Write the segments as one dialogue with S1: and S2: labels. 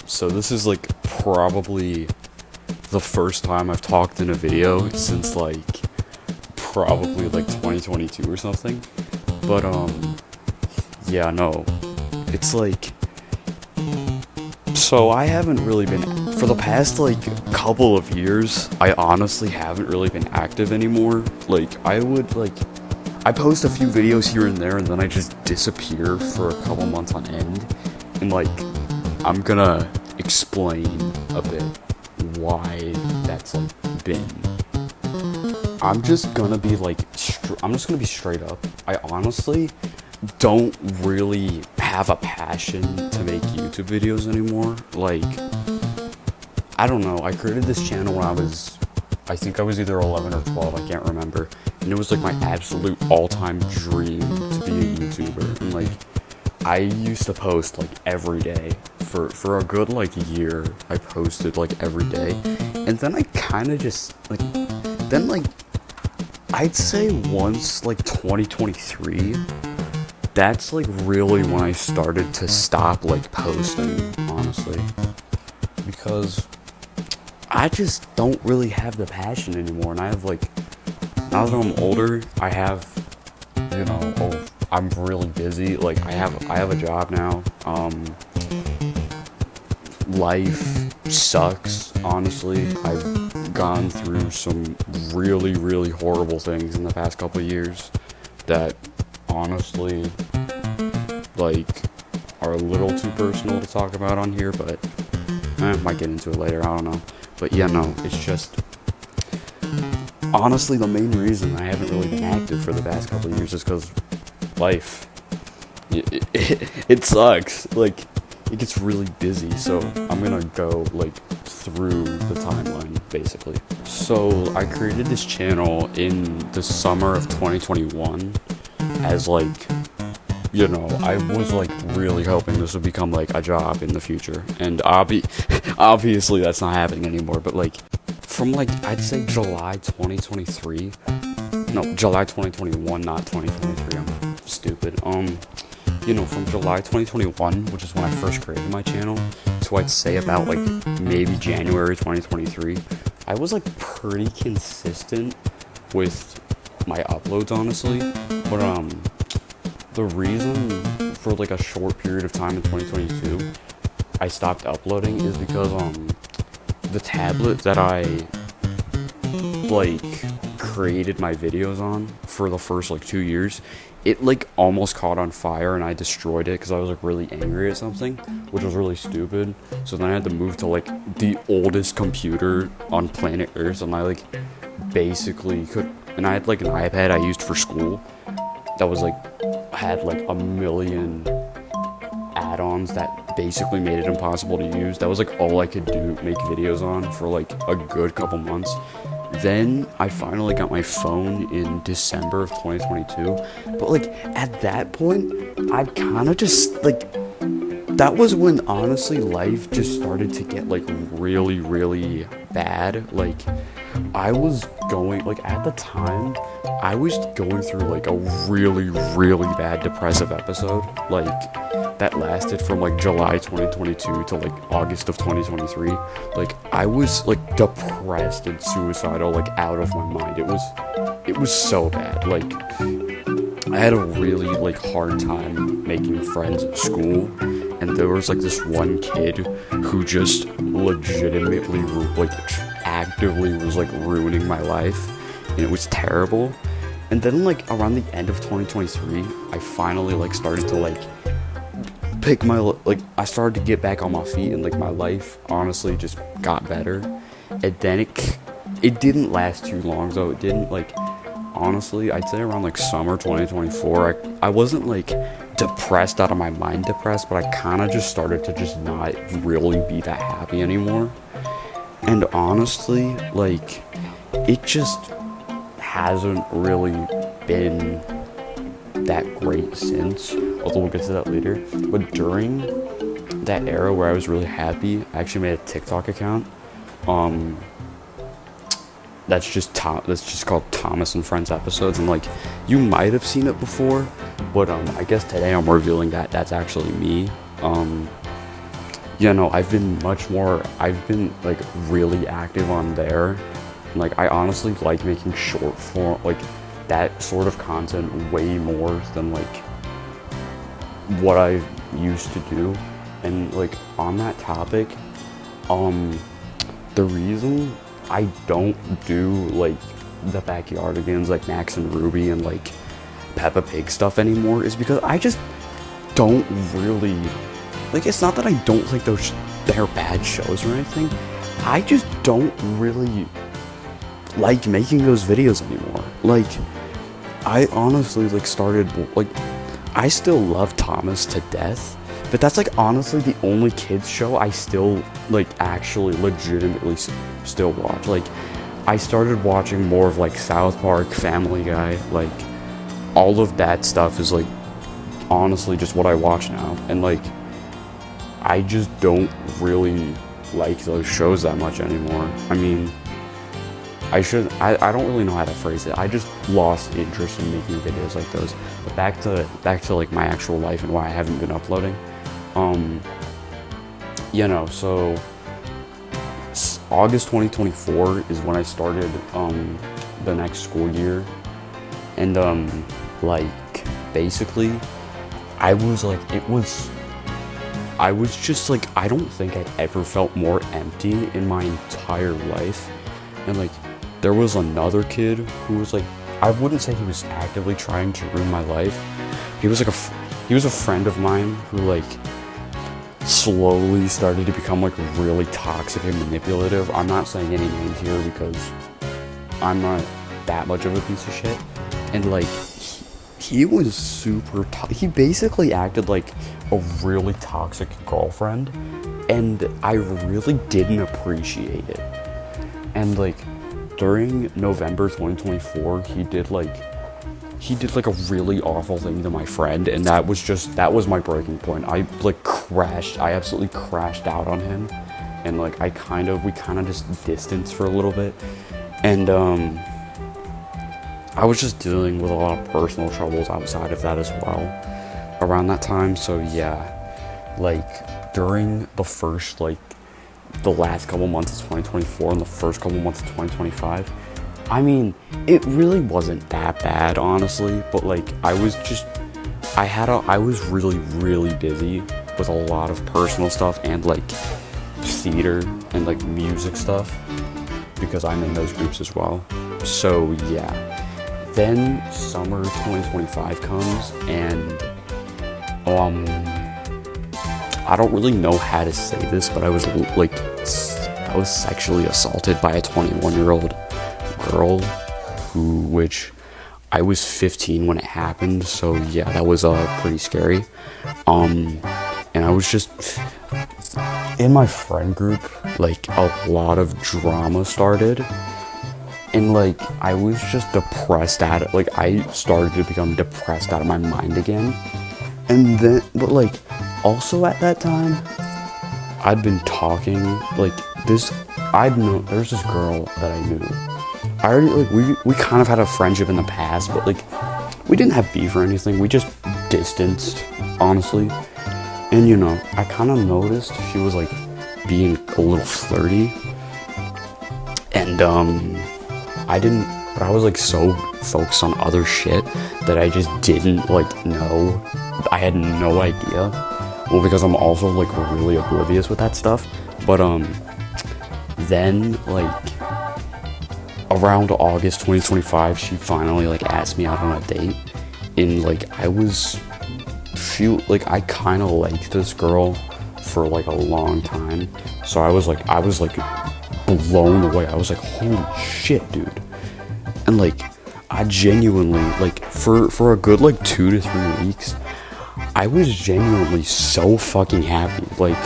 S1: So this is like probably the first time I've talked in a video since like probably like 2022 or something. But yeah, no. It's like, so I haven't really been, for the past like couple of years, I honestly haven't really been active anymore. Like I post a few videos here and there and then I just disappear for a couple months on end. And like, I'm gonna explain a bit why that's like been. I'm just gonna be like, I'm just gonna be straight up. I honestly don't really have a passion to make YouTube videos anymore. Like, I don't know, I created this channel when I think I was either 11 or 12, I can't remember. And it was like my absolute all-time dream to be a YouTuber. And like, I used to post like every day. For a good like year, I posted like every day. And then I kind of just like, then like, I'd say once like 2023, that's like really when I started to stop like posting, honestly. Because I just don't really have the passion anymore. And I have like, now that I'm older, I have, you know, I'm really busy. Like I have a job now. Life sucks, honestly. I've gone through some really, really horrible things in the past couple of years that honestly, like, are a little too personal to talk about on here, but I might get into it later, I don't know. But yeah, no, it's just, honestly, the main reason I haven't really been active for the past couple of years is because life. It sucks. Like, it gets really busy, so I'm gonna go like through the timeline basically. So I created this channel in the summer of 2021 as like, you know, I was like really hoping this would become like a job in the future, and obviously that's not happening anymore. But like from like, I'd say July 2023, no, July 2021, not 2023, I'm stupid. You know, from July 2021, which is when I first created my channel, to I'd say about like maybe January 2023, I was like pretty consistent with my uploads, honestly. But the reason for like a short period of time in 2022 I stopped uploading is because the tablet that I like created my videos on for the first like 2 years, it like almost caught on fire and I destroyed it because I was like really angry at something, which was really stupid. So then I had to move to like the oldest computer on planet Earth, and I like basically could, and I had like an iPad I used for school that was like, had like a million add-ons that basically made it impossible to use. That was like all I could do, make videos on for like a good couple months. Then I finally got my phone in December of 2022, but like at that point, I kind of just like, that was when honestly life just started to get like really, really bad. Like I was going, like at the time, I was going through like a really, really bad depressive episode, like that lasted from like July 2022 to like August of 2023. Like I was like depressed and suicidal, like out of my mind. It was so bad. Like I had a really like hard time making friends at school, and there was like this one kid who just legitimately like actively was like ruining my life, and it was terrible. And then like around the end of 2023, I finally like started to like pick my, like I started to get back on my feet, and like my life honestly just got better. And then it didn't last too long though. It didn't, like, honestly, I'd say around like summer 2024, I wasn't like depressed out of my mind depressed, but I kind of just started to just not really be that happy anymore. And honestly, like, it just hasn't really been that great since, although we'll get to that later. But during that era where I was really happy, I actually made a TikTok account. That's just called Thomas and Friends Episodes, and like, you might have seen it before, but I guess today I'm revealing that that's actually me. I've been like really active on there. Like I honestly like making short form, like that sort of content way more than like what I used to do. And like on that topic, the reason I don't do like the backyardigans like Max and Ruby and like Peppa Pig stuff anymore is because I just don't really like. It's not that I don't think they're bad shows or anything. I just don't really like making those videos anymore. Like I honestly like started like I still love Thomas to death, but that's like honestly the only kids show I still like actually legitimately still watch. Like I started watching more of like South Park, Family Guy, like all of that stuff is like honestly just what I watch now. And like I just don't really like those shows that much anymore. I mean, I don't really know how to phrase it. I just lost interest in making videos like those. But back to like my actual life and why I haven't been uploading. So August 2024 is when I started the next school year. And like basically I was just like, I don't think I'd ever felt more empty in my entire life. And like there was another kid who was like, I wouldn't say he was actively trying to ruin my life. He was a friend of mine who like slowly started to become like really toxic and manipulative. I'm not saying any names here because I'm not that much of a piece of shit. And like he was super he basically acted like a really toxic girlfriend, and I really didn't appreciate it. And like during November 2024, he did like a really awful thing to my friend, and that was my breaking point. I absolutely crashed out on him, and like we kind of just distanced for a little bit. And I was just dealing with a lot of personal troubles outside of that as well around that time. So yeah, like during the last couple months of 2024 and the first couple months of 2025, I mean, it really wasn't that bad, honestly, but like I was really, really busy with a lot of personal stuff and like theater and like music stuff because I'm in those groups as well. So yeah, then summer 2025 comes, and I don't really know how to say this, but I was sexually assaulted by a 21-year-old girl which I was 15 when it happened. So yeah, that was pretty scary. And I was just in my friend group, like a lot of drama started, and like I was just depressed at it. Like I started to become depressed out of my mind again. And then, but like also at that time, I'd been talking like this. There's this girl that I knew. I already like we kind of had a friendship in the past, but like we didn't have beef or anything. We just distanced, honestly. And you know, I kind of noticed she was like being a little flirty, and I didn't. But I was like so focused on other shit that I just didn't like know. I had no idea. Well, because I'm also like really oblivious with that stuff. But then like around August 2025, she finally like asked me out on a date, and like I kind of liked this girl for like a long time. So I was like blown away. I was like, holy shit, dude. And like I genuinely, like for a good like 2 to 3 weeks, I was genuinely so fucking happy. Like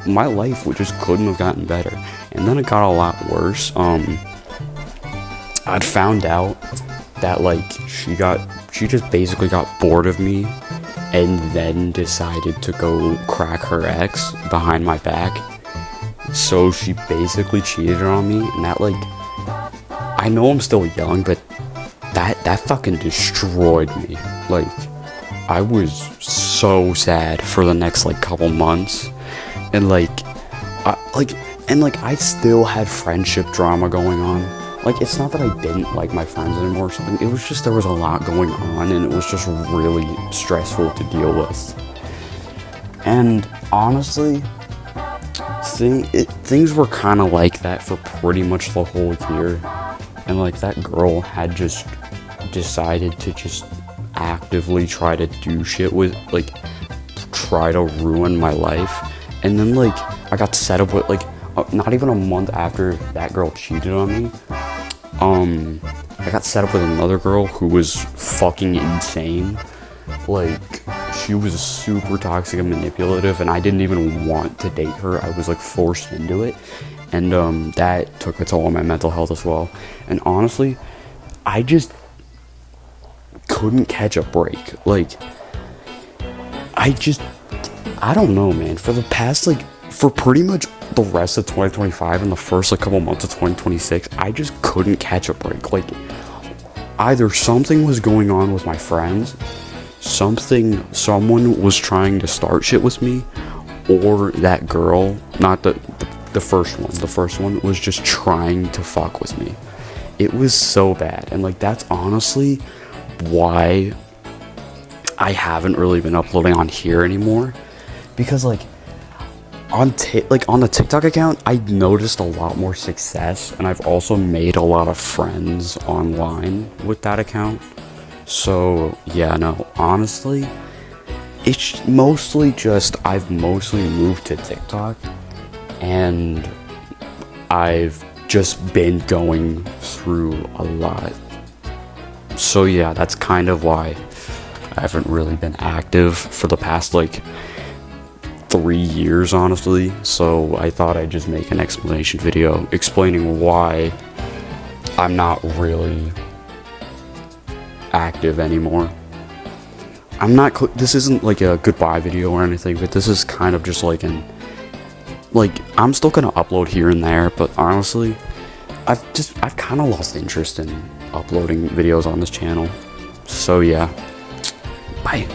S1: my life just couldn't have gotten better. And then it got a lot worse. I'd found out that like she just basically got bored of me, and then decided to go crack her ex behind my back. So she basically cheated on me, and that like, I know I'm still young, but that fucking destroyed me. Like, I was so sad for the next like couple months. And I still had friendship drama going on. Like, it's not that I didn't like my friends anymore or something. It was just there was a lot going on, and it was just really stressful to deal with. And honestly, things were kind of like that for pretty much the whole year. And like, that girl had just decided to just actively try to do shit with, like, try to ruin my life. And then like, I got set up with, like, not even a month after that girl cheated on me, I got set up with another girl who was fucking insane. Like, she was super toxic and manipulative, and I didn't even want to date her. I was like forced into it, and that took a toll on my mental health as well. And honestly, I just couldn't catch a break. Like, I don't know, man. For the past, like, for pretty much the rest of 2025 and the first, like, couple months of 2026, I just couldn't catch a break. Like, either something was going on with my friends, someone was trying to start shit with me, or that girl, not the first one was just trying to fuck with me. It was so bad. And like, that's honestly why I haven't really been uploading on here anymore, because like, on the TikTok account, I noticed a lot more success, and I've also made a lot of friends online with that account. So yeah, no, honestly, it's mostly just, I've mostly moved to TikTok, and I've just been going through a lot. So yeah, that's kind of why I haven't really been active for the past like 3 years, honestly. So I thought I'd just make an explanation video explaining why I'm not really active anymore. This isn't like a goodbye video or anything, but this is kind of just like I'm still gonna upload here and there, but honestly, I've kind of lost interest in uploading videos on this channel. So yeah, bye.